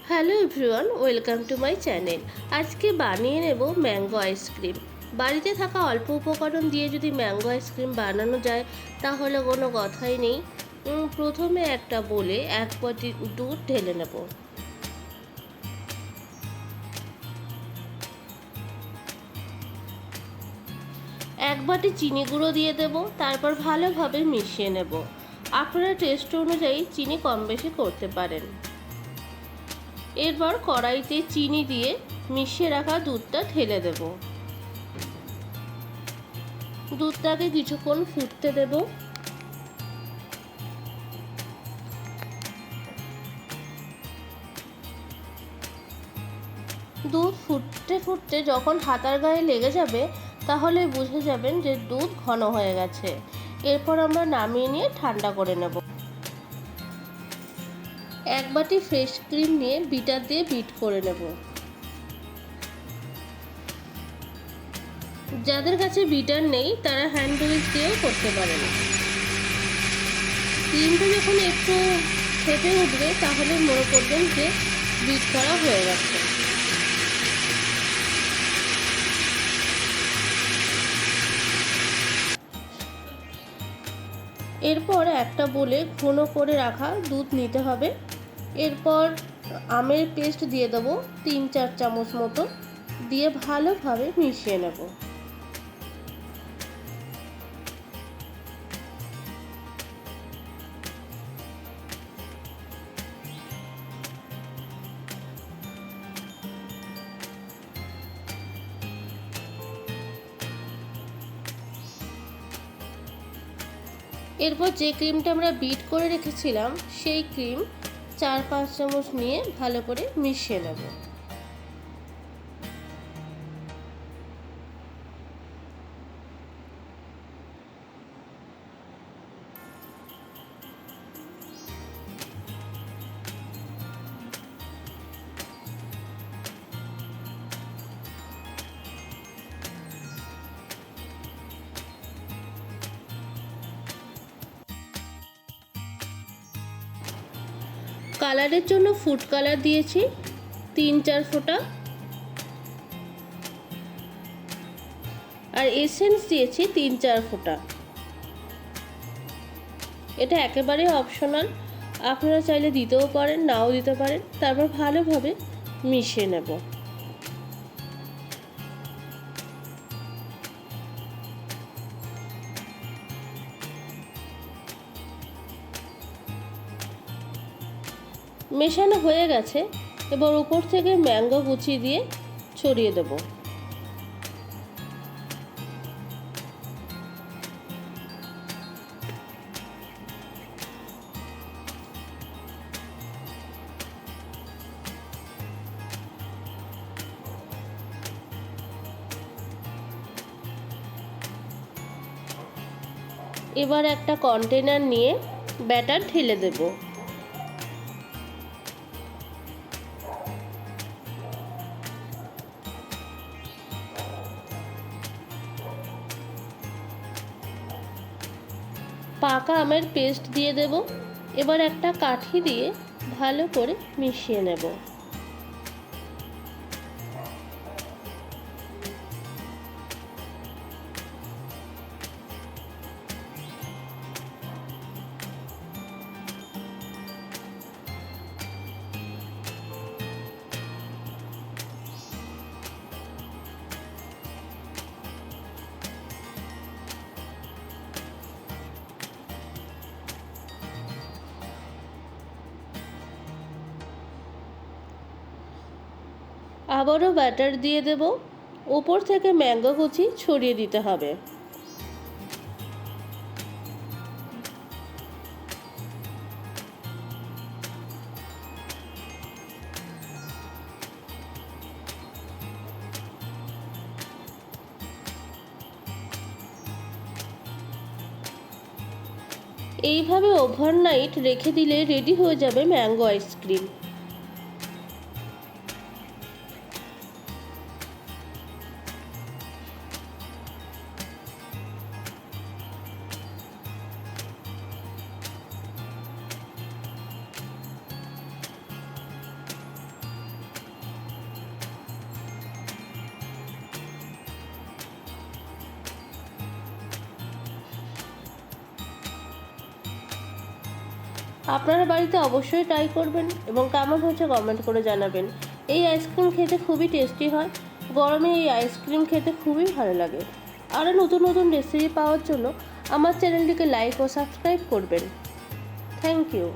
Hello everyone, welcome to my channel. আজকে বানিয়ে নেব ম্যাঙ্গো আইসক্রিম। বাড়িতে থাকা অল্প উপকরণ দিয়ে যদি ম্যাঙ্গো আইসক্রিম বানানো যায় তাহলে কোনো কথাই নেই। প্রথমে একটা বলে 1 বাটি দুধ ঢেলে নেব। এক বাটি চিনি গুঁড়ো দিয়ে দেব, তারপর ভালোভাবে মিশিয়ে নেব। আপনারা টেস্ট অনুযায়ী চিনি কম বেশি করতে পারেন। এরপর কড়াইতে চিনি দিয়ে মিশিয়ে রাখা দুধটা ঢেলে দেব। দুধটাকে কিছুক্ষণ ফুটতে দেব। দুধ ফুটতে ফুটতে যখন হাতার গায়ে লেগে যাবে তাহলে বুঝে যাবেন যে দুধ ঘন হয়ে গেছে। এরপর আমরা নামিয়ে নিয়ে ঠান্ডা করে নেব। 1 বাটি ফ্রেশ ক্রিম নিয়ে বিটার দিয়ে বিট করে নেব। যাদের কাছে বিটার নেই তারা হ্যান্ড উইস্ক দিয়েও করতে পারেন। ক্রিমটা যখন একটু ফেটে উঠবে তাহলে মনে করবেন যে বিট করা হয়ে গেছে। এরপর একটা বলে ঘন করে রাখা দুধ নিতে হবে। এরপর আমের পেস্ট দিয়ে দেবো 3-4 চামচ মতো, দিয়ে ভালোভাবে মিশিয়ে নেব। এরপর যে ক্রিমটা আমরা বিট করে রেখেছিলাম সেই ক্রিম 4-5 চামচ নিয়ে ভালো করে মিশিয়ে নেব। কালারের জন্য ফুড কালার দিয়েছি 3-4 ফোঁটা, আর এসেন্স দিয়েছি 3-4 ফোঁটা। এটা একেবারে অপশনাল, আপনারা চাইলে দিতেও পারেন নাও দিতে পারেন। তারপর ভালোভাবে মিশিয়ে নেব। মেশানো হয়ে গেছে। এবার উপর থেকে ম্যাঙ্গো কুচি দিয়ে ছড়িয়ে দেব। এবার একটা কন্টেনার নিয়ে ব্যাটার ঢেলে দেব। পাকা আমের পেস্ট দিয়ে দেব। এবার একটা কাঠি দিয়ে ভালো করে মিশিয়ে নেব। আবারও ব্যাটার দিয়ে দেব। উপর থেকে ম্যাঙ্গো কুচি ছড়িয়ে দিতে হবে। এইভাবে ওভারনাইট রেখে দিলে রেডি হয়ে যাবে ম্যাঙ্গো আইসক্রিম। আপনারা বাড়িতে অবশ্যই ট্রাই করবেন এবং কেমন হয়েছে কমেন্ট করে জানাবেন। এই আইসক্রিম খেতে খুবই টেস্টি হয়। গরমে এই আইসক্রিম খেতে খুবই ভালো লাগে। আরও নতুন নতুন রেসিপি পাওয়ার জন্য আমার চ্যানেলটিকে লাইক ও সাবস্ক্রাইব করবেন। Thank you.